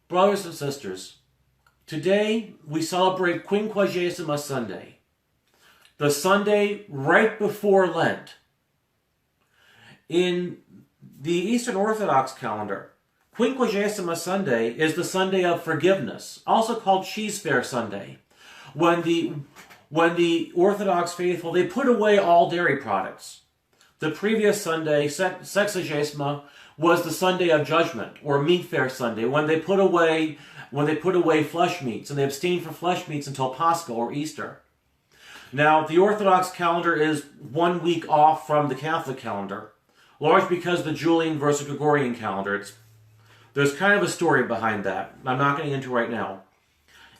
Brothers and sisters, today we celebrate Quinquagesima Sunday, the Sunday right before Lent. In the Eastern Orthodox calendar, Quinquagesima Sunday is the Sunday of forgiveness, also called Cheese Fair Sunday, when the Orthodox faithful, they put away all dairy products. The previous Sunday, Sexagesima, was the Sunday of Judgment, or Meat Fair Sunday, when they put away flesh meats, and they abstained from flesh meats until Pascha or Easter. Now, the Orthodox calendar is 1 week off from the Catholic calendar, largely because the Julian versus Gregorian calendar. There's kind of a story behind that. I'm not getting into right now.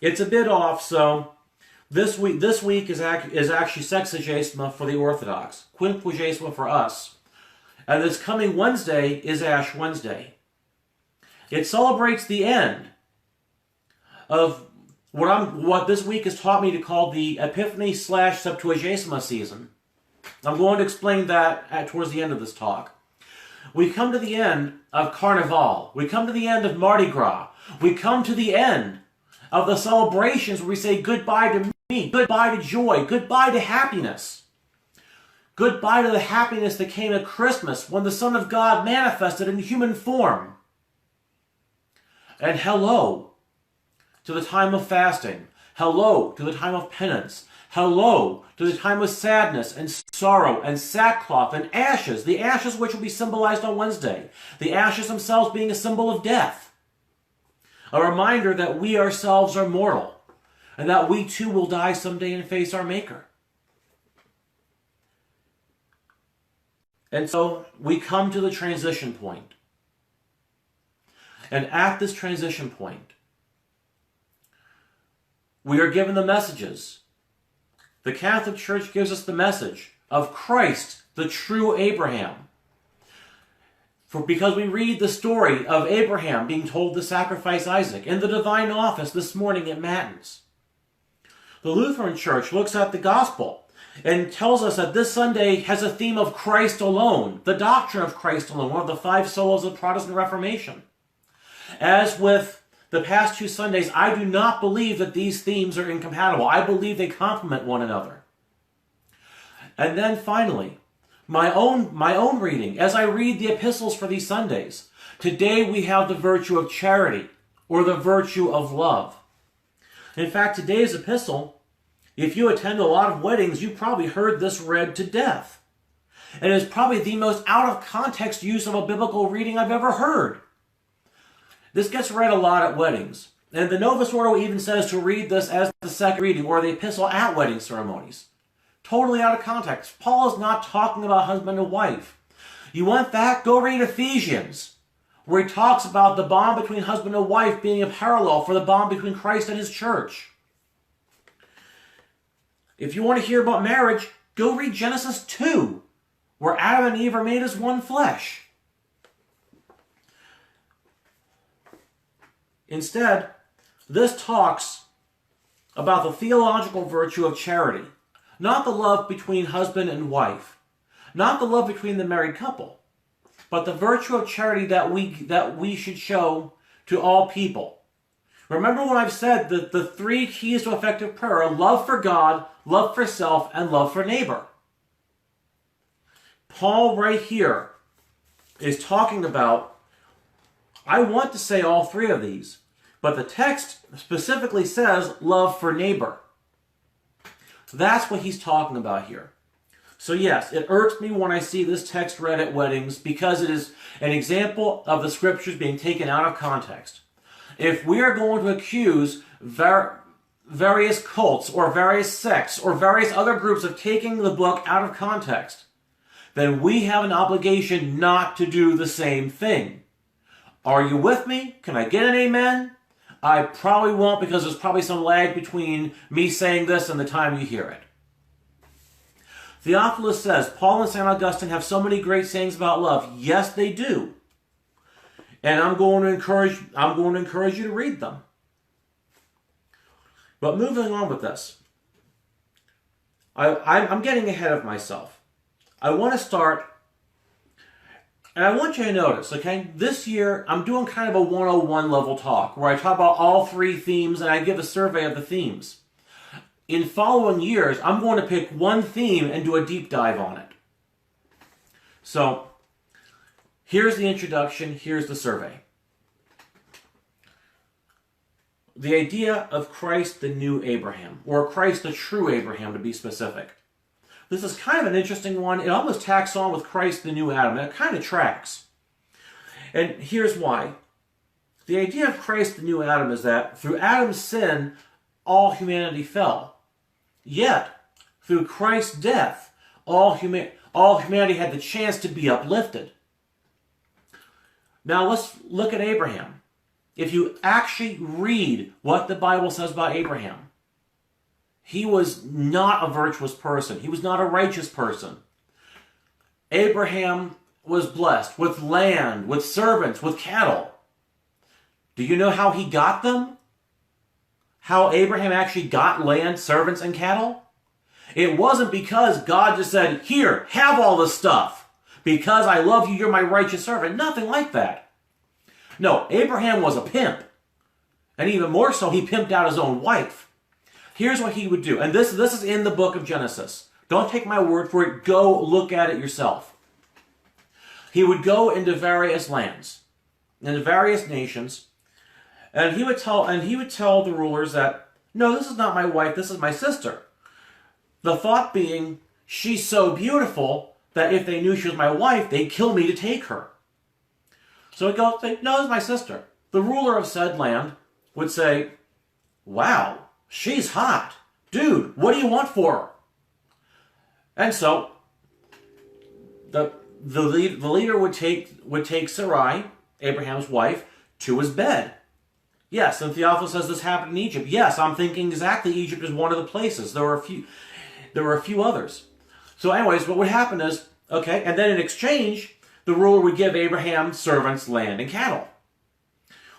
It's a bit off, so this week is actually Sexagesima for the Orthodox, Quinquagesima for us. And this coming Wednesday is Ash Wednesday. It celebrates the end of what this week has taught me to call the Epiphany/Septuagesima season. I'm going to explain that towards the end of this talk. We come to the end of Carnival. We come to the end of Mardi Gras. We come to the end of the celebrations where we say goodbye to me, goodbye to joy, goodbye to happiness. Goodbye to the happiness that came at Christmas when the Son of God manifested in human form. And hello to the time of fasting. Hello to the time of penance. Hello to the time of sadness and sorrow and sackcloth and ashes. The ashes which will be symbolized on Wednesday. The ashes themselves being a symbol of death. A reminder that we ourselves are mortal and that we too will die someday and face our Maker. And so we come to the transition point. And at this transition point, we are given the messages. The Catholic Church gives us the message of Christ, the true Abraham. Because we read the story of Abraham being told to sacrifice Isaac in the divine office this morning at Matins. The Lutheran Church looks at the gospel and tells us that this Sunday has a theme of Christ alone, the doctrine of Christ alone, one of the 5 solas of the Protestant Reformation. As with the past 2 Sundays, I do not believe that these themes are incompatible. I believe they complement one another. And then finally, my own reading, as I read the epistles for these Sundays, today we have the virtue of charity, or the virtue of love. In fact, today's epistle, if you attend a lot of weddings, you probably heard this read to death. And it's probably the most out-of-context use of a biblical reading I've ever heard. This gets read a lot at weddings. And the Novus Ordo even says to read this as the second reading, or the epistle at wedding ceremonies. Totally out of context. Paul is not talking about husband and wife. You want that? Go read Ephesians, where he talks about the bond between husband and wife being a parallel for the bond between Christ and his church. If you want to hear about marriage, go read Genesis 2, where Adam and Eve are made as one flesh. Instead, this talks about the theological virtue of charity, not the love between husband and wife, not the love between the married couple, but the virtue of charity that we should show to all people. Remember when I've said that the 3 keys to effective prayer are love for God, love for self, and love for neighbor. Paul right here is talking about, I want to say all 3 of these, but the text specifically says love for neighbor. That's what he's talking about here. So yes, it irks me when I see this text read at weddings because it is an example of the scriptures being taken out of context. If we are going to accuse various cults or various sects or various other groups of taking the book out of context, then we have an obligation not to do the same thing. Are you with me? Can I get an amen? I probably won't, because there's probably some lag between me saying this and the time you hear it. Theophilus says, Paul and St. Augustine have so many great sayings about love. Yes, they do. And I'm going to encourage you to read them. But moving on with this, I'm getting ahead of myself. I want to start And I want you to notice, okay, this year I'm doing kind of a 101 level talk where I talk about all 3 themes and I give a survey of the themes. In following years, I'm going to pick one theme and do a deep dive on it. So, here's the introduction, here's the survey. The idea of Christ the new Abraham, or Christ the true Abraham to be specific. This is kind of an interesting one. It almost tacks on with Christ the new Adam, and it kind of tracks. And here's why. The idea of Christ the new Adam is that through Adam's sin, all humanity fell. Yet, through Christ's death, all humanity had the chance to be uplifted. Now let's look at Abraham. If you actually read what the Bible says about Abraham, he was not a virtuous person. He was not a righteous person. Abraham was blessed with land, with servants, with cattle. Do you know how he got them? How Abraham actually got land, servants, and cattle? It wasn't because God just said, here, have all this stuff. Because I love you, you're my righteous servant. Nothing like that. No, Abraham was a pimp. And even more so, he pimped out his own wife. Here's what he would do. And this is in the book of Genesis. Don't take my word for it. Go look at it yourself. He would go into various lands, into various nations, and he would tell the rulers that, no, this is not my wife, this is my sister. The thought being, she's so beautiful that if they knew she was my wife, they'd kill me to take her. So he'd go say, no, this is my sister. The ruler of said land would say, wow, she's hot. Dude, what do you want for her? And so the leader would take Sarai, Abraham's wife, to his bed. Yes, and Theophilus says this happened in Egypt. Yes, I'm thinking exactly Egypt is one of the places. There were a few others. So anyways, what would happen is, okay, and then in exchange, the ruler would give Abraham servants, land, and cattle.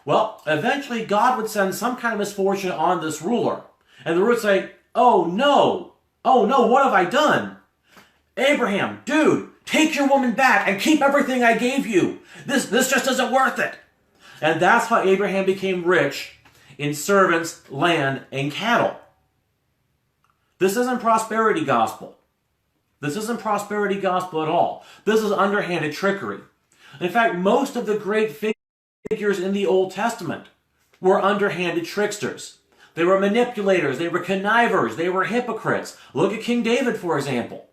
Well, eventually God would send some kind of misfortune on this ruler. And the ruler would say, oh no, what have I done? Abraham, dude, take your woman back and keep everything I gave you. This just isn't worth it. And that's how Abraham became rich in servants, land, and cattle. This isn't prosperity gospel. This isn't prosperity gospel at all. This is underhanded trickery. In fact, most of the great figures in the Old Testament were underhanded tricksters. They were manipulators, they were connivers, they were hypocrites. Look at King David, for example.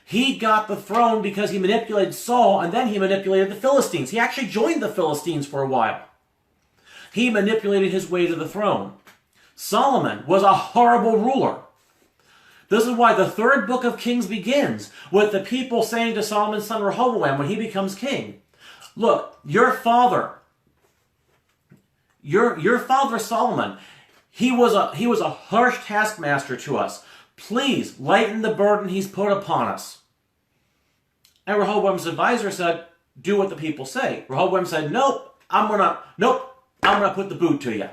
He got the throne because he manipulated Saul, and then he manipulated the Philistines. He actually joined the Philistines for a while. He manipulated his way to the throne. Solomon was a horrible ruler. This is why the 3rd book of Kings begins with the people saying to Solomon's son Rehoboam when he becomes king, look, your father Solomon, he was a harsh taskmaster to us. Please lighten the burden he's put upon us. And Rehoboam's advisor said, do what the people say. Rehoboam said, nope, I'm gonna put the boot to you.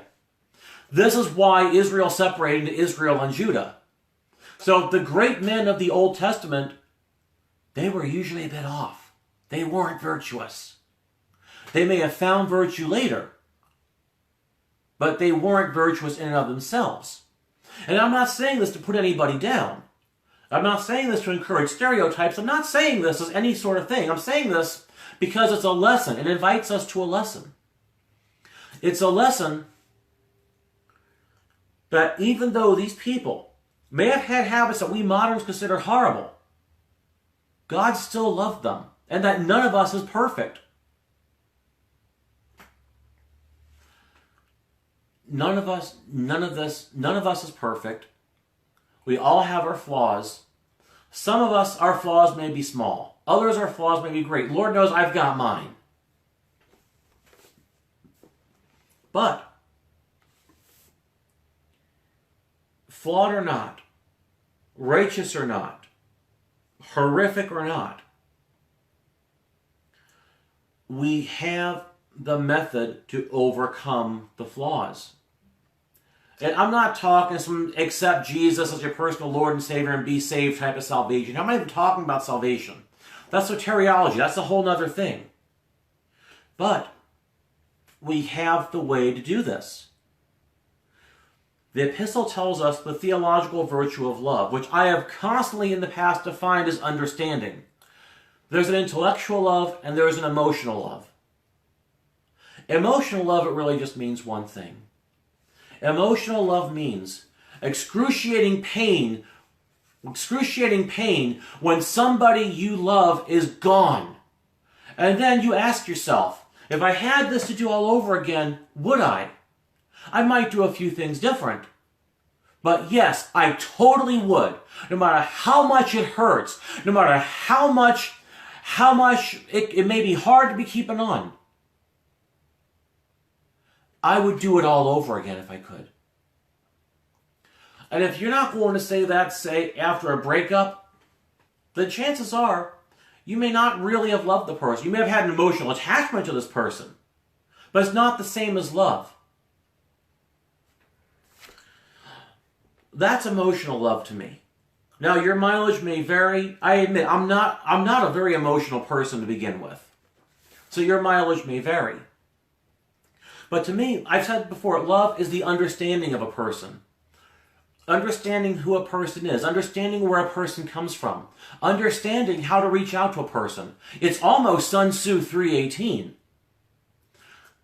This is why Israel separated into Israel and Judah. So the great men of the Old Testament, they were usually a bit off. They weren't virtuous. They may have found virtue later, but they weren't virtuous in and of themselves. And I'm not saying this to put anybody down. I'm not saying this to encourage stereotypes. I'm not saying this as any sort of thing. I'm saying this because it's a lesson. It invites us to a lesson. It's a lesson that even though these people may have had habits that we moderns consider horrible, God still loved them, and that none of us is perfect. None of us is perfect. We all have our flaws. Some of us, our flaws may be small. Others, our flaws may be great. Lord knows I've got mine. But, flawed or not, righteous or not, horrific or not, we have the method to overcome the flaws. And I'm not talking some accept Jesus as your personal Lord and Savior and be saved type of salvation. I'm not even talking about salvation. That's soteriology. That's a whole other thing. But we have the way to do this. The epistle tells us the theological virtue of love, which I have constantly in the past defined as understanding. There's an intellectual love and there's an emotional love. Emotional love, it really just means one thing. Emotional love means excruciating pain when somebody you love is gone. And then you ask yourself, if I had this to do all over again, would I? I might do a few things different. But yes, I totally would. No matter how much it hurts, no matter how much it may be hard to be keeping on. I would do it all over again if I could. And if you're not going to say that, say, after a breakup, the chances are you may not really have loved the person. You may have had an emotional attachment to this person, but it's not the same as love. That's emotional love to me. Now, your mileage may vary. I admit, I'm not a very emotional person to begin with. So your mileage may vary. But to me, I've said before, love is the understanding of a person. Understanding who a person is. Understanding where a person comes from. Understanding how to reach out to a person. It's almost Sun Tzu 3:18.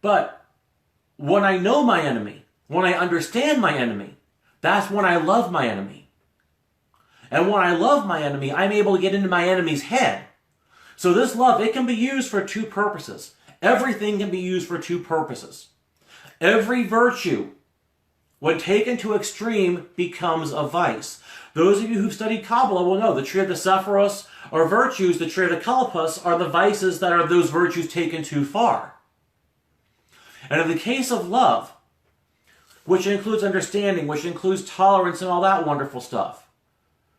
But when I know my enemy, when I understand my enemy, that's when I love my enemy. And when I love my enemy, I'm able to get into my enemy's head. So this love, it can be used for two purposes. Everything can be used for two purposes. Every virtue, when taken to extreme, becomes a vice. Those of you who've studied Kabbalah will know the tree of the Sephiros are virtues, the tree of the Kalpas are the vices that are those virtues taken too far. And in the case of love, which includes understanding, which includes tolerance and all that wonderful stuff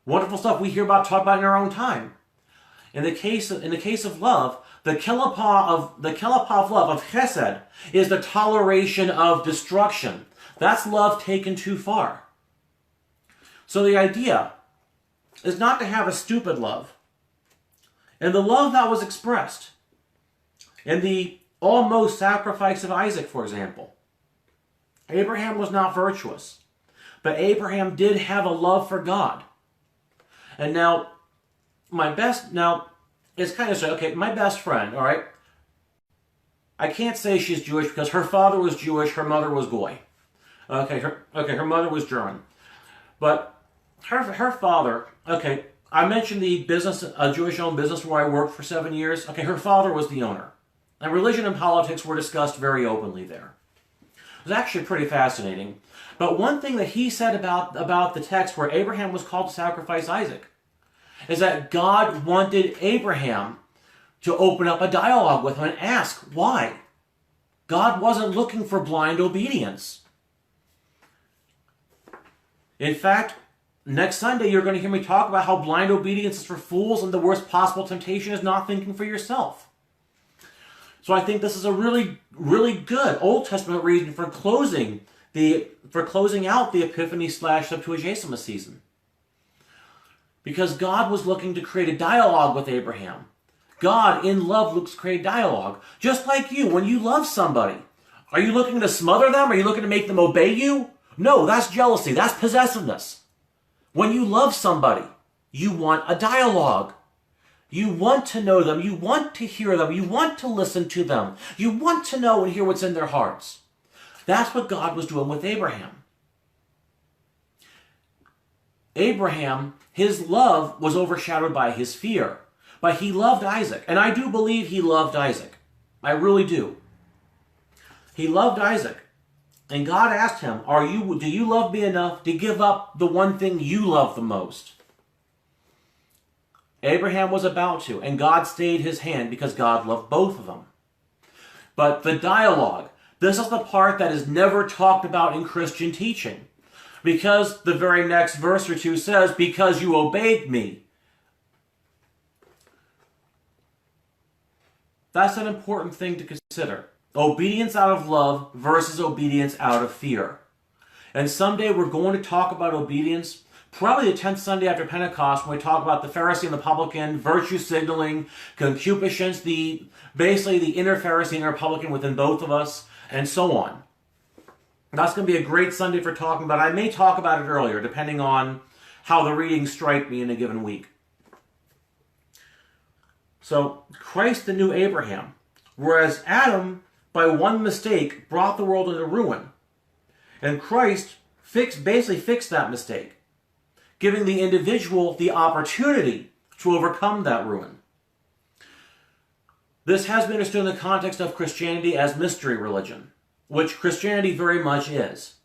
we hear about, talk about in our own time. In the case of love, the kelapa of love, of chesed, is the toleration of destruction. That's love taken too far. So the idea is not to have a stupid love. And the love that was expressed in the almost sacrifice of Isaac, for example. Abraham was not virtuous, but Abraham did have a love for God. And now, it's kind of, okay, my best friend, all right? I can't say she's Jewish because her father was Jewish, her mother was Goy. Her mother was German. But her father, okay, I mentioned the business, a Jewish-owned business where I worked for 7 years. Okay, her father was the owner. And religion and politics were discussed very openly there. It was actually pretty fascinating. But one thing that he said about the text where Abraham was called to sacrifice Isaac is that God wanted Abraham to open up a dialogue with him and ask why. God wasn't looking for blind obedience. In fact, next Sunday you're going to hear me talk about how blind obedience is for fools and the worst possible temptation is not thinking for yourself. So I think this is a really, really good Old Testament reason for closing out the Epiphany/Septuagesima season. Because God was looking to create a dialogue with Abraham. God, in love, looks to create dialogue. Just like you, when you love somebody, are you looking to smother them? Are you looking to make them obey you? No, that's jealousy. That's possessiveness. When you love somebody, you want a dialogue. You want to know them. You want to hear them. You want to listen to them. You want to know and hear what's in their hearts. That's what God was doing with Abraham. Abraham, his love was overshadowed by his fear. But he loved Isaac. And I do believe he loved Isaac. I really do. He loved Isaac. And God asked him, do you love me enough to give up the one thing you love the most? Abraham was about to, and God stayed his hand because God loved both of them. But the dialogue, this is the part that is never talked about in Christian teaching. Because the very next verse or two says, because you obeyed me. That's an important thing to consider. Obedience out of love versus obedience out of fear. And someday we're going to talk about obedience, probably the 10th Sunday after Pentecost, when we talk about the Pharisee and the publican, virtue signaling, concupiscence, basically the inner Pharisee and inner publican within both of us, and so on. That's going to be a great Sunday for talking about. I may talk about it earlier, depending on how the readings strike me in a given week. So, Christ the new Abraham, whereas Adam, by one mistake, brought the world into ruin, and Christ basically fixed that mistake, giving the individual the opportunity to overcome that ruin. This has been understood in the context of Christianity as mystery religion, which Christianity very much is.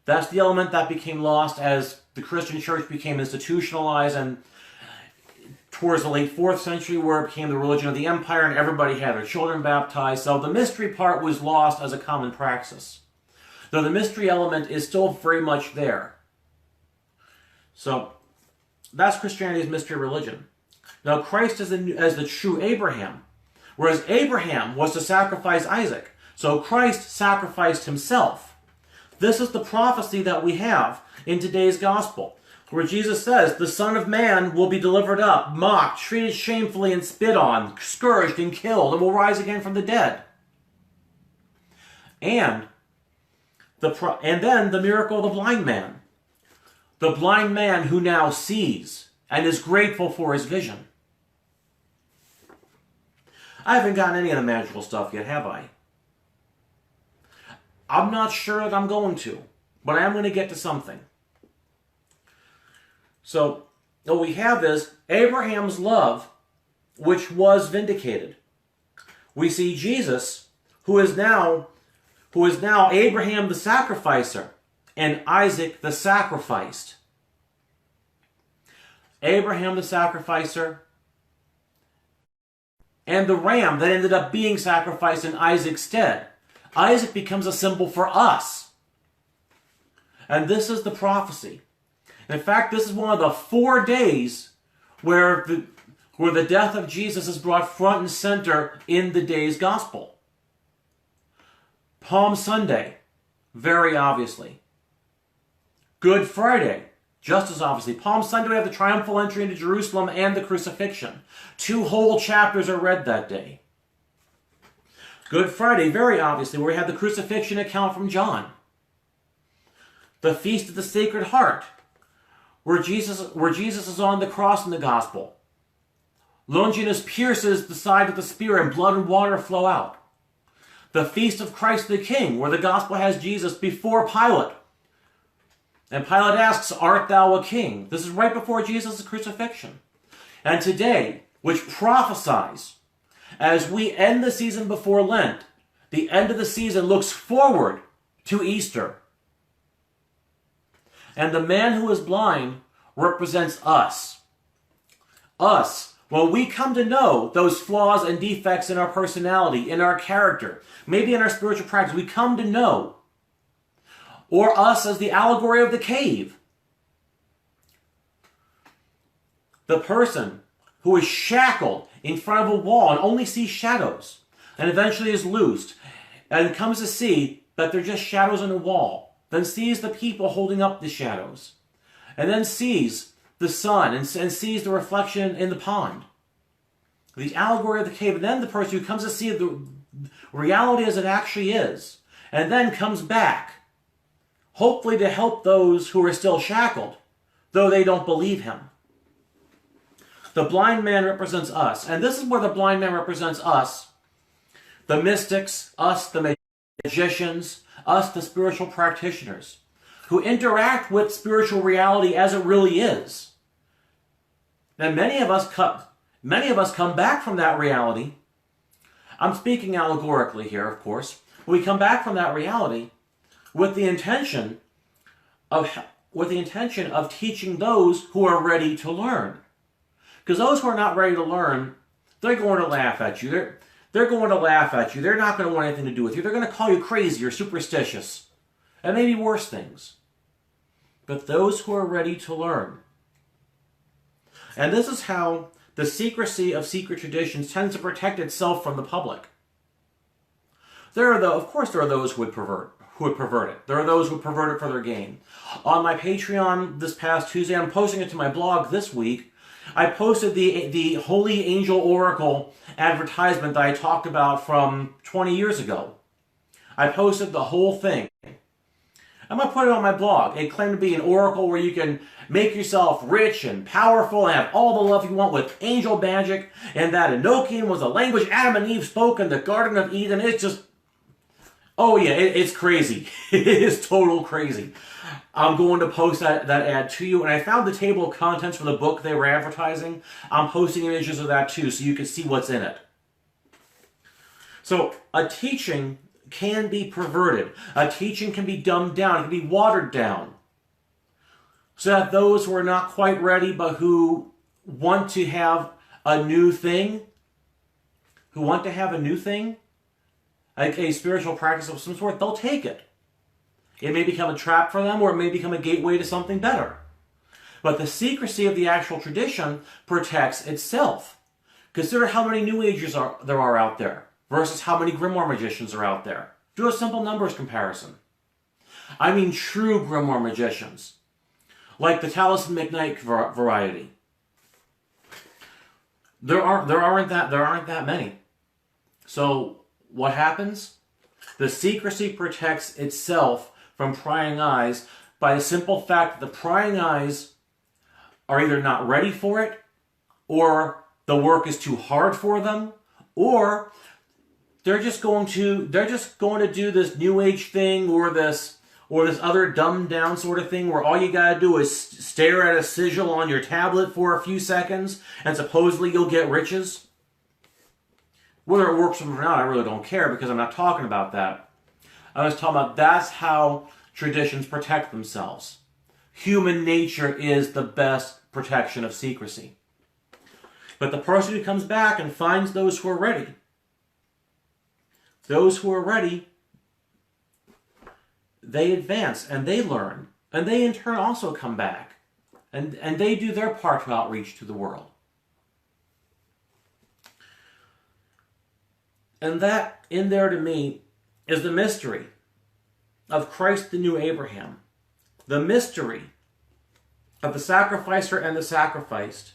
That's the element that became lost as the Christian church became institutionalized, and towards the late 4th century, where it became the religion of the empire and everybody had their children baptized. So the mystery part was lost as a common praxis, though the mystery element is still very much there. So that's Christianity's mystery religion. Now Christ is as the true Abraham, whereas Abraham was to sacrifice Isaac. So Christ sacrificed himself. This is the prophecy that we have in today's gospel, where Jesus says, the Son of Man will be delivered up, mocked, treated shamefully and spit on, scourged and killed, and will rise again from the dead. And then the miracle of the blind man. The blind man who now sees and is grateful for his vision. I haven't gotten any of the magical stuff yet, have I? I'm not sure that I'm going to, but I am going to get to something. So, what we have is Abraham's love, which was vindicated. We see Jesus, who is now Abraham the sacrificer, and Isaac the sacrificed. Abraham the sacrificer, and the ram that ended up being sacrificed in Isaac's stead. Isaac becomes a symbol for us. And this is the prophecy. In fact, this is one of the 4 days where the death of Jesus is brought front and center in the day's gospel. Palm Sunday, very obviously. Good Friday, just as obviously. Palm Sunday, we have the triumphal entry into Jerusalem and the crucifixion. 2 whole chapters are read that day. Good Friday, very obviously, where we have the crucifixion account from John. The Feast of the Sacred Heart, where Jesus is on the cross in the gospel. Longinus pierces the side of the spear and blood and water flow out. The Feast of Christ the King, where the gospel has Jesus before Pilate. And Pilate asks, art thou a king? This is right before Jesus' crucifixion. And today, which prophesies, as we end the season before Lent, the end of the season looks forward to Easter. And the man who is blind represents us. Us, when we come to know those flaws and defects in our personality, in our character, maybe in our spiritual practice, we come to know. Or us as the allegory of the cave. The person who is shackled in front of a wall and only sees shadows, and eventually is loosed, and comes to see that they're just shadows on a wall, then sees the people holding up the shadows, and then sees the sun and sees the reflection in the pond. The allegory of the cave, and then the person who comes to see the reality as it actually is, and then comes back, hopefully to help those who are still shackled, though they don't believe him. The blind man represents us, and this is where the blind man represents us, the mystics, us, the magicians, us, the spiritual practitioners, who interact with spiritual reality as it really is. And many of us come back from that reality. I'm speaking allegorically here, of course. We come back from that reality with the intention of teaching those who are ready to learn. Because those who are not ready to learn, they're going to laugh at you. They're going to laugh at you. They're not going to want anything to do with you. They're going to call you crazy or superstitious, and maybe worse things. But those who are ready to learn. And this is how the secrecy of secret traditions tends to protect itself from the public. Of course there are those who would pervert who would pervert it. There are those who pervert it for their gain. On my Patreon this past Tuesday, I'm posting it to my blog this week, I posted the Holy Angel Oracle advertisement that I talked about from 20 years ago. I posted the whole thing. I'm going to put it on my blog. It claimed to be an oracle where you can make yourself rich and powerful and have all the love you want with angel magic, and that Enochian was the language Adam and Eve spoke in the Garden of Eden. It's just, oh yeah, it's crazy. It is total crazy. I'm going to post that ad to you, and I found the table of contents for the book they were advertising. I'm posting images of that too, so you can see what's in it. So, a teaching can be perverted. A teaching can be dumbed down. It can be watered down. So that those who are not quite ready, but who want to have a new thing, like a spiritual practice of some sort, they'll take it. It may become a trap for them, or it may become a gateway to something better. But the secrecy of the actual tradition protects itself. Consider how many New Agers there are out there versus how many Grimoire magicians are out there. Do a simple numbers comparison. I mean true Grimoire magicians, like the Talisman McKnight variety. There aren't that many. So what happens? The secrecy protects itself from prying eyes by the simple fact that the prying eyes are either not ready for it, or the work is too hard for them, or they're just going to do this New Age thing, or this other dumbed down sort of thing where all you gotta do is stare at a sigil on your tablet for a few seconds and supposedly you'll get riches. Whether it works or not, I really don't care, because I'm not talking about that. I was talking about that's how traditions protect themselves. Human nature is the best protection of secrecy. But the person who comes back and finds those who are ready, they advance and they learn, and they in turn also come back, and they do their part to outreach to the world. And that, in there to me, is the mystery of Christ the new Abraham, the mystery of the sacrificer and the sacrificed,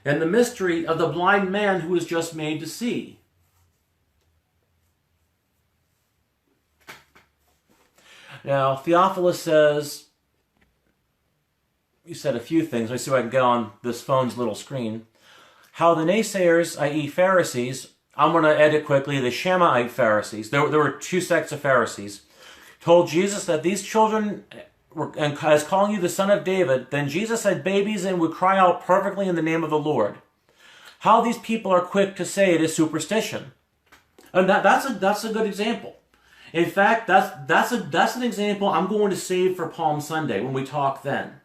and the mystery of the blind man who was just made to see. Now, Theophilus says, he said a few things. Let me see if I can get on this phone's little screen. How the naysayers, i.e. Pharisees, I'm going to edit quickly, the Shammite Pharisees, there were two sects of Pharisees, told Jesus that these children, and as calling you the son of David, then Jesus had babies and would cry out perfectly in the name of the Lord. How these people are quick to say it is superstition. And that's a good example. In fact, that's an example I'm going to save for Palm Sunday when we talk then.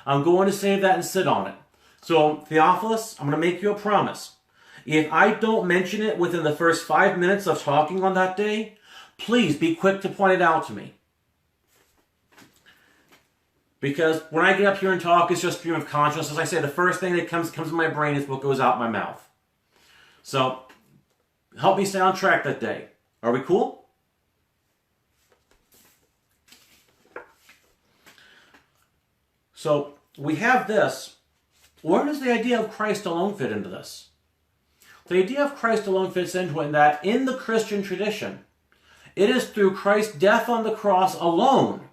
I'm going to save that and sit on it. So, Theophilus, I'm going to make you a promise. If I don't mention it within the first 5 minutes of talking on that day, please be quick to point it out to me. Because when I get up here and talk, it's just stream of consciousness. As I say, the first thing that comes in my brain is what goes out my mouth. So, help me stay on track that day. Are we cool? So, we have this. Where does the idea of Christ alone fit into this? The idea of Christ alone fits into it in that in the Christian tradition, it is through Christ's death on the cross alone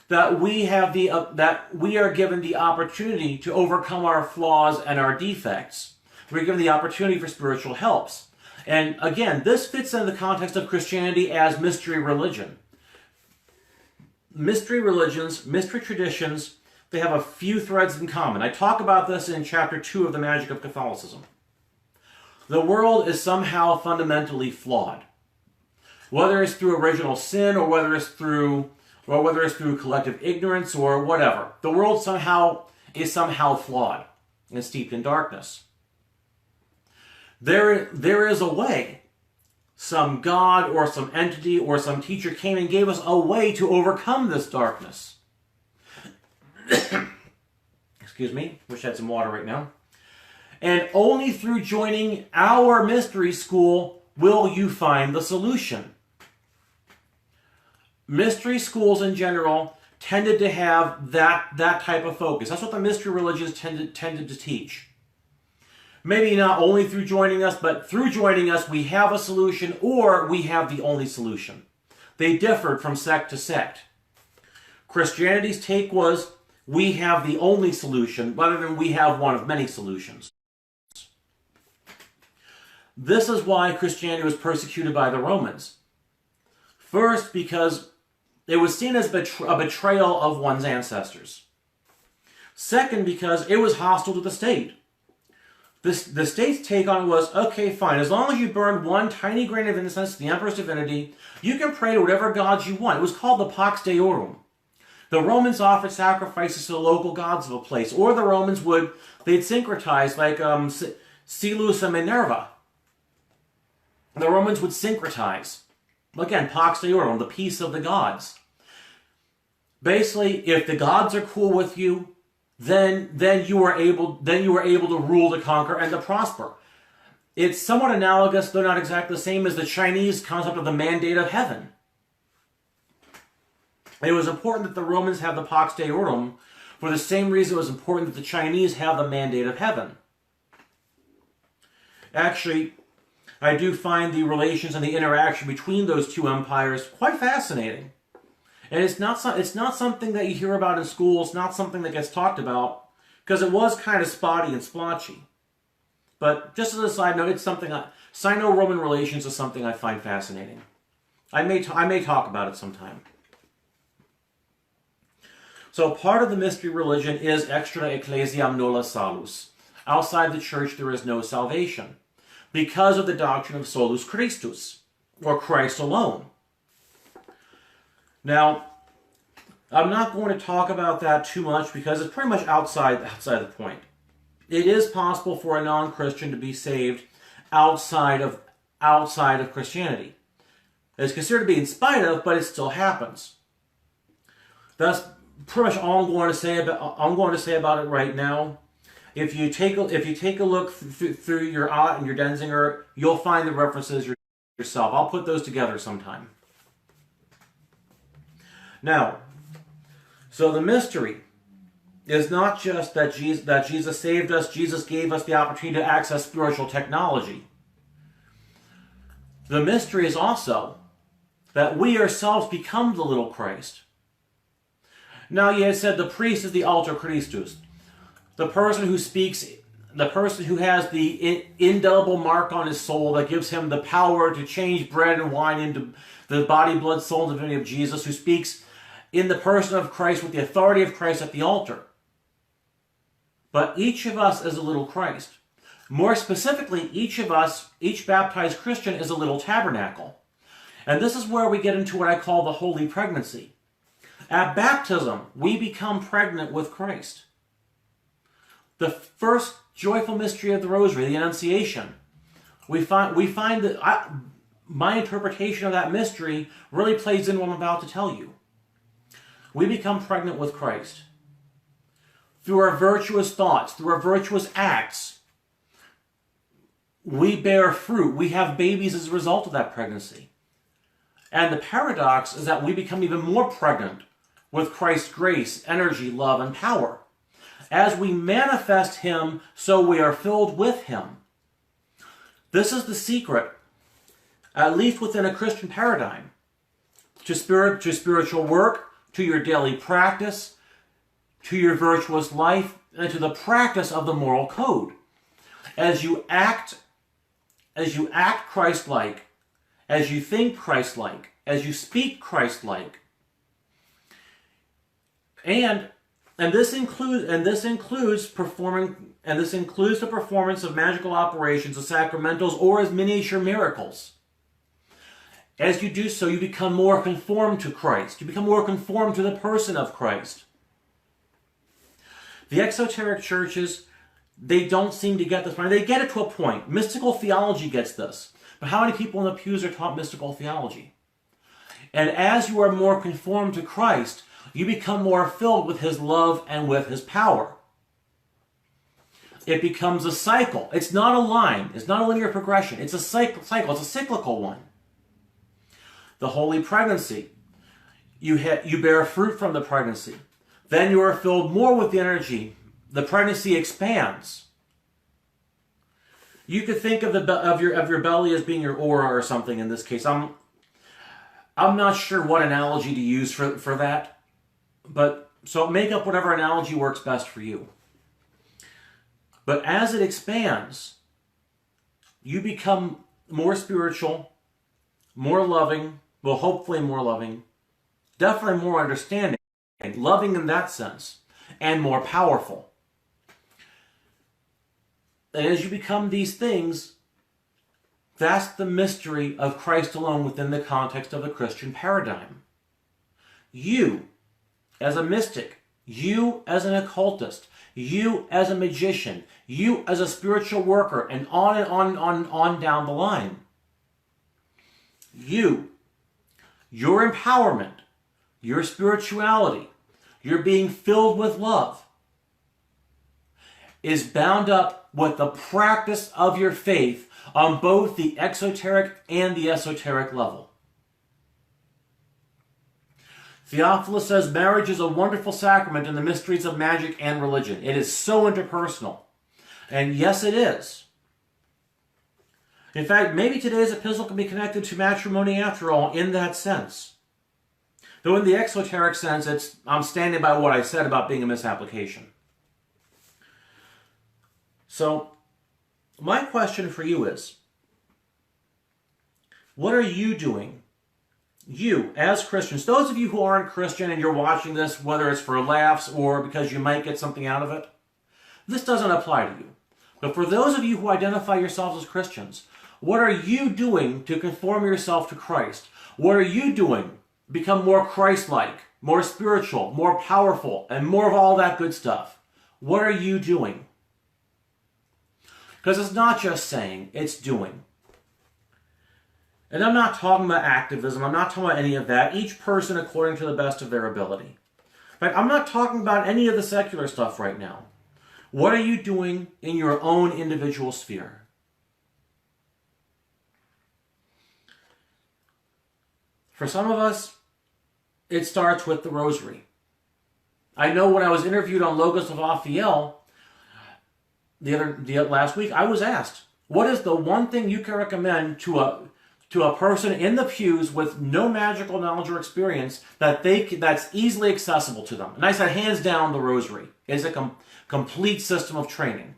that we are given the opportunity to overcome our flaws and our defects. We're given the opportunity for spiritual helps. And again, this fits in the context of Christianity as mystery religion. Mystery religions, mystery traditions, they have a few threads in common. I talk about this in chapter 2 of The Magic of Catholicism. The world is somehow fundamentally flawed. Whether it's through original sin, or whether it's through collective ignorance, or whatever. The world is somehow flawed and steeped in darkness. There is a way. Some God or some entity or some teacher came and gave us a way to overcome this darkness. Excuse me, wish I had some water right now. And only through joining our mystery school will you find the solution. mystery schools in general tended to have that type of focus. That's what the mystery religions tended to teach. Maybe not only through joining us, but through joining us we have a solution, or we have the only solution. They differed from sect to sect. Christianity's take was, we have the only solution, rather than we have one of many solutions. This is why Christianity was persecuted by the Romans. First, because it was seen as a betrayal of one's ancestors. Second, because it was hostile to the state. The state's take on it was, okay, fine, as long as you burn one tiny grain of incense to the emperor's divinity, you can pray to whatever gods you want. It was called the Pax Deorum. The Romans offered sacrifices to the local gods of a place, or the Romans they'd syncretize, like Silus and Minerva. The Romans would syncretize. Again, Pax Deorum, the peace of the gods. Basically, if the gods are cool with you, then you are able to rule, to conquer, and to prosper. It's somewhat analogous, though not exactly the same, as the Chinese concept of the mandate of heaven. It was important that the Romans have the Pax Deorum for the same reason it was important that the Chinese have the mandate of heaven. Actually, I do find the relations and the interaction between those two empires quite fascinating. And it's not something that you hear about in school. It's not something that gets talked about, because it was kind of spotty and splotchy. But just as a side note, it's something Sino-Roman relations is something I find fascinating. I may talk about it sometime. So part of the mystery religion is extra ecclesiam nulla salus. Outside the church there is no salvation, because of the doctrine of solus Christus, or Christ alone. Now, I'm not going to talk about that too much because it's pretty much outside the point. It is possible for a non-Christian to be saved outside of Christianity. It's considered to be in spite of, but it still happens. That's pretty much all I'm going to say about it right now. If you take a look through your Ott and your Denzinger, you'll find the references yourself. I'll put those together sometime. Now, so the mystery is not just that Jesus saved us, Jesus gave us the opportunity to access spiritual technology. The mystery is also that we ourselves become the little Christ. Now, you had said the priest is the alter Christus. The person who speaks, the person who has the indelible mark on his soul that gives him the power to change bread and wine into the body, blood, soul, and divinity of Jesus, who speaks in the person of Christ with the authority of Christ at the altar. But each of us is a little Christ. More specifically, each baptized Christian is a little tabernacle. And this is where we get into what I call the holy pregnancy. At baptism, we become pregnant with Christ. The first joyful mystery of the Rosary, the Annunciation, we find that my interpretation of that mystery really plays in what I'm about to tell you. We become pregnant with Christ. Through our virtuous thoughts, through our virtuous acts, we bear fruit. We have babies as a result of that pregnancy. And the paradox is that we become even more pregnant with Christ's grace, energy, love, and power. As we manifest Him, so we are filled with Him. This is the secret, at least within a Christian paradigm, to spiritual work, to your daily practice, to your virtuous life, and to the practice of the moral code. As you act Christ-like, as you think Christ-like, as you speak Christ-like, and this includes the performance of magical operations, of sacramentals, or as miniature miracles. As you do so, you become more conformed to Christ. You become more conformed to the person of Christ. The exoteric churches, they don't seem to get this. They get it to a point. Mystical theology gets this. But how many people in the pews are taught mystical theology? And as you are more conformed to Christ, you become more filled with His love and with His power. It becomes a cycle. It's not a line. It's not a linear progression. It's a cycle. It's a cyclical one. The holy pregnancy. you bear fruit from the pregnancy. Then you are filled more with the energy. The pregnancy expands. You could think of your belly as being your aura or something in this case. I'm not sure what analogy to use for that, but so make up whatever analogy works best for you. But as it expands, you become more spiritual, more loving, well, hopefully more loving, definitely more understanding, loving in that sense, and more powerful. And as you become these things, that's the mystery of Christ alone within the context of the Christian paradigm. You, as a mystic, you as an occultist, you as a magician, you as a spiritual worker, and on down the line. You, your empowerment, your spirituality, your being filled with love is bound up with the practice of your faith on both the exoteric and the esoteric level. Theophilus says marriage is a wonderful sacrament in the mysteries of magic and religion. It is so interpersonal. And yes, it is. In fact, maybe today's epistle can be connected to matrimony after all in that sense. Though in the exoteric sense, I'm standing by what I said about being a misapplication. So, my question for you is, what are you doing? You, as Christians, those of you who aren't Christian and you're watching this, whether it's for laughs or because you might get something out of it, this doesn't apply to you. But for those of you who identify yourselves as Christians, what are you doing to conform yourself to Christ? What are you doing to become more Christ-like, more spiritual, more powerful, and more of all that good stuff? What are you doing? Because it's not just saying, it's doing. And I'm not talking about activism. I'm not talking about any of that. Each person according to the best of their ability. In fact, I'm not talking about any of the secular stuff right now. What are you doing in your own individual sphere? For some of us, it starts with the rosary. I know when I was interviewed on Logos of Raphael last week, I was asked, what is the one thing you can recommend to a person in the pews with no magical knowledge or experience that's easily accessible to them? And I said, hands down, the rosary is a complete system of training.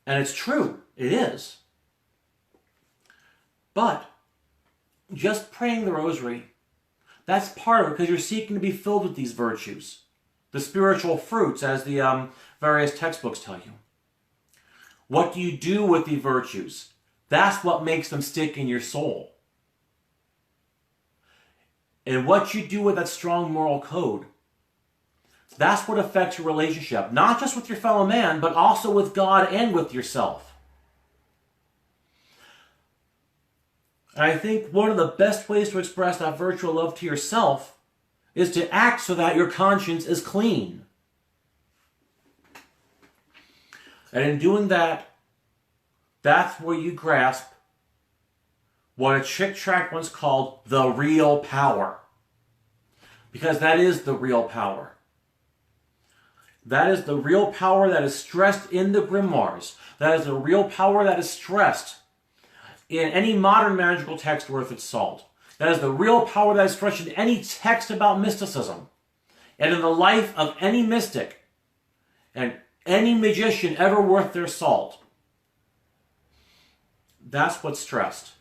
And it's true, it is. But just praying the rosary, that's part of it because you're seeking to be filled with these virtues, the spiritual fruits, as the various textbooks tell you. What do you do with the virtues? That's what makes them stick in your soul. And what you do with that strong moral code, that's what affects your relationship, not just with your fellow man, but also with God and with yourself. And I think one of the best ways to express that virtue of love to yourself is to act so that your conscience is clean. And in doing that, that's where you grasp what a Chick tract once called the real power. Because that is the real power. That is the real power that is stressed in the grimoires. That is the real power that is stressed in any modern magical text worth its salt. That is the real power that is stressed in any text about mysticism. And in the life of any mystic and any magician ever worth their salt. That's what's stressed.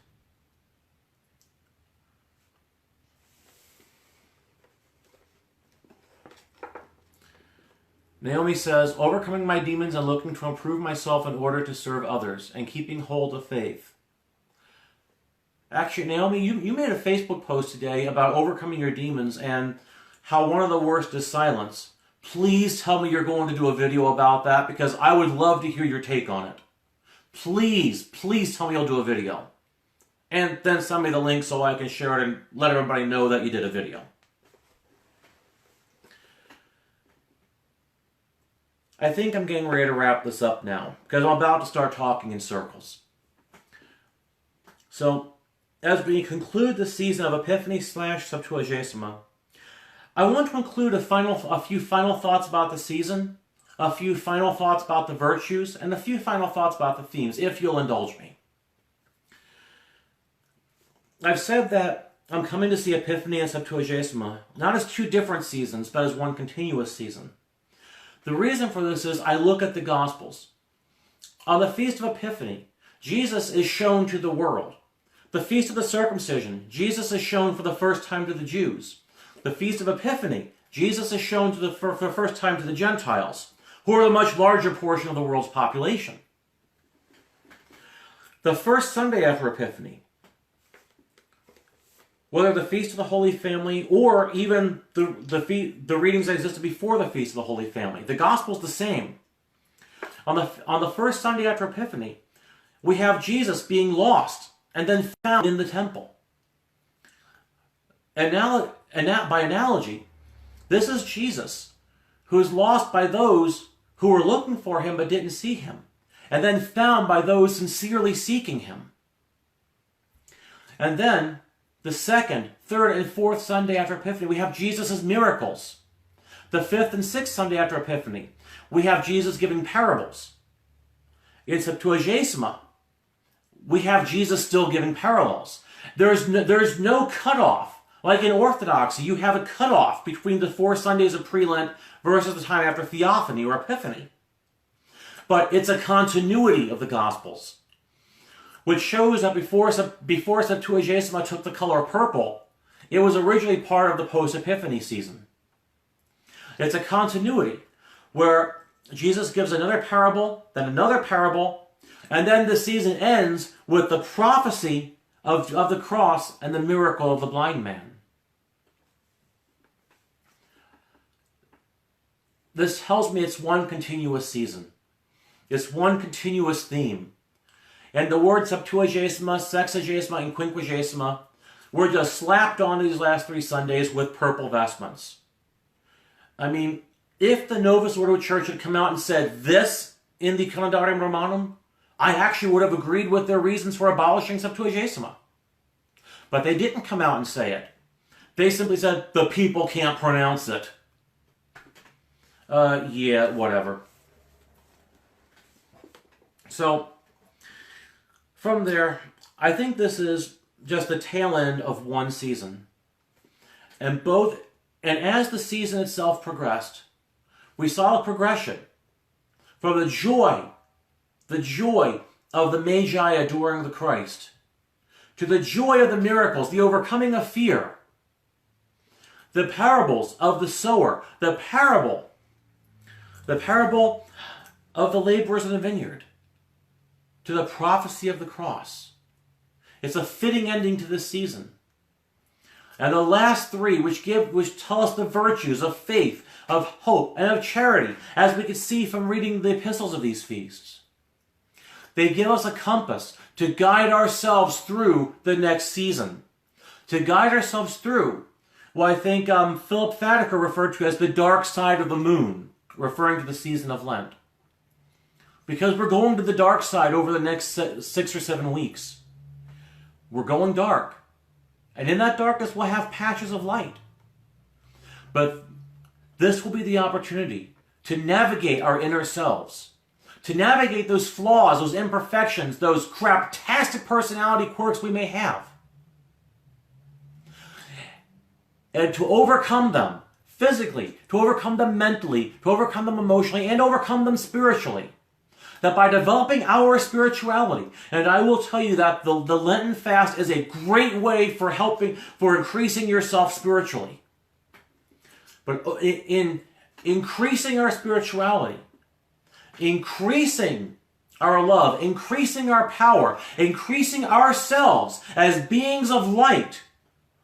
Naomi says, overcoming my demons and looking to improve myself in order to serve others and keeping hold of faith. Actually, Naomi, you made a Facebook post today about overcoming your demons and how one of the worst is silence. Please tell me you're going to do a video about that because I would love to hear your take on it. Please tell me you'll do a video. And then send me the link so I can share it and let everybody know that you did a video. I think I'm getting ready to wrap this up now because I'm about to start talking in circles. So, as we conclude the season of Epiphany / Septuagesima, I want to include a few final thoughts about the season, a few final thoughts about the virtues, and a few final thoughts about the themes, if you'll indulge me. I've said that I'm coming to see Epiphany and Septuagesima not as two different seasons, but as one continuous season. The reason for this is I look at the Gospels. On the Feast of Epiphany, Jesus is shown to the world. The Feast of the Circumcision, Jesus is shown for the first time to the Jews. The Feast of Epiphany, Jesus is shown for the first time to the Gentiles, who are the much larger portion of the world's population. The first Sunday after Epiphany, whether the Feast of the Holy Family or even the readings that existed before the Feast of the Holy Family, the Gospel's the same. On the first Sunday after Epiphany, we have Jesus being lost and then found in the temple. And by analogy, this is Jesus, who is lost by those who were looking for him but didn't see him, and then found by those sincerely seeking him. And then, the second, third, and fourth Sunday after Epiphany, we have Jesus' miracles. The fifth and sixth Sunday after Epiphany, we have Jesus giving parables. In Septuagesima, we have Jesus still giving parallels. There's no cutoff. Like in Orthodoxy, you have a cutoff between the 4 Sundays of pre-Lent versus the time after Theophany or Epiphany. But it's a continuity of the Gospels, which shows that before Septuagesima took the color purple, it was originally part of the post-Epiphany season. It's a continuity where Jesus gives another parable, then another parable, and then the season ends with the prophecy of the cross and the miracle of the blind man. This tells me it's one continuous season. It's one continuous theme. And the words Septuagesima, Sexagesima, and Quinquagesima were just slapped on these last 3 Sundays with purple vestments. I mean, if the Novus Ordo Church had come out and said this in the Canonarium Romanum, I actually would have agreed with their reasons for abolishing Septuagesima. But they didn't come out and say it. They simply said, the people can't pronounce it. Yeah, whatever. So, from there, I think this is just the tail end of one season. And as the season itself progressed, we saw a progression from the joy of the Magi adoring the Christ, to the joy of the miracles, the overcoming of fear, the parables of the sower, the parable of the laborers in the vineyard, to the prophecy of the cross. It's a fitting ending to this season. And the last 3, which tell us the virtues of faith, of hope, and of charity, as we can see from reading the epistles of these feasts. They give us a compass to guide ourselves through the next season, to guide ourselves through what I think Philip Thadiker referred to as the dark side of the moon, referring to the season of Lent. Because we're going to the dark side over the next 6 or 7 weeks. We're going dark. And in that darkness, we'll have patches of light. But this will be the opportunity to navigate our inner selves, to navigate those flaws, those imperfections, those craptastic personality quirks we may have, and to overcome them physically, to overcome them mentally, to overcome them emotionally, and overcome them spiritually. That by developing our spirituality, and I will tell you that the Lenten fast is a great way for increasing yourself spiritually. But in increasing our spirituality, increasing our love, increasing our power, increasing ourselves as beings of light,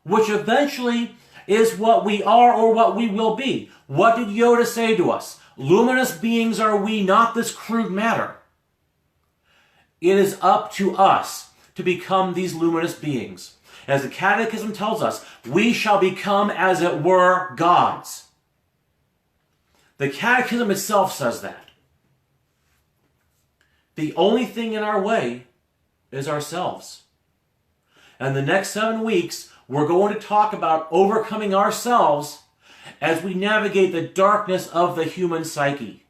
which eventually is what we are or what we will be. What did Yoda say to us? Luminous beings are we, not this crude matter. It is up to us to become these luminous beings. As the Catechism tells us, we shall become, as it were, gods. The Catechism itself says that. The only thing in our way is ourselves. And the next 7 weeks, we're going to talk about overcoming ourselves as we navigate the darkness of the human psyche.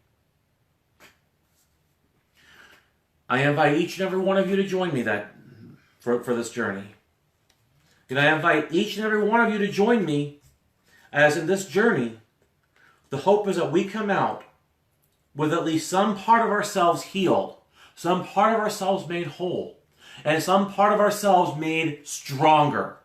I invite each and every one of you to join me for this journey. And I invite each and every one of you to join me as in this journey, the hope is that we come out with at least some part of ourselves healed, some part of ourselves made whole, and some part of ourselves made stronger.